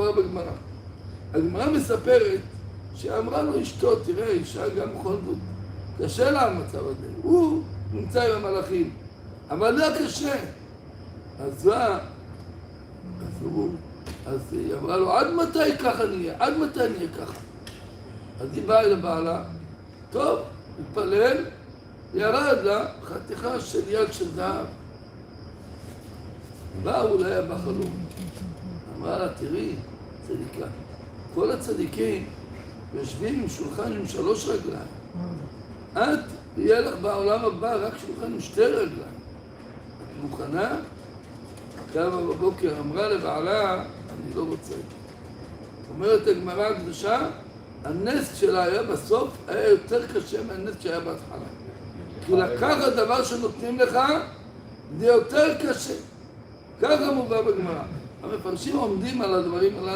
אמרה בגמרא. הגמרא מספרת שאמרה לו אשתו, תראה, אישה גם בכל זאת, קשה לה המצב הזה. הוא נמצא עם המלאכים, אבל לא קשה. אז היא אמרה לו, עד מתי ככה נהיה? עד מתי נהיה ככה? אז היא באה אל בעלה, טוב, התפלל, ירד לה חתיכה של יד של זהב. באה אולי בחלום. אמרה לה, תראי, צדיקה, כל הצדיקים יושבים עם שולחן עם 3 רגליים. את, יהיה לך בעולם הבא רק שולחן עם 2 רגליים. את מוכנה? קמה בבוקר, אמרה לבעלה, אני לא רוצה. אומרת הגמרא הקדושה, הנס שלה היה בסוף, היה יותר קשה מהנס שהיה בהתחלה. כי לקחת דבר שנותנים לך, זה יותר קשה. ככה מובא בגמרא. המפרשים עומדים על הדברים הללו.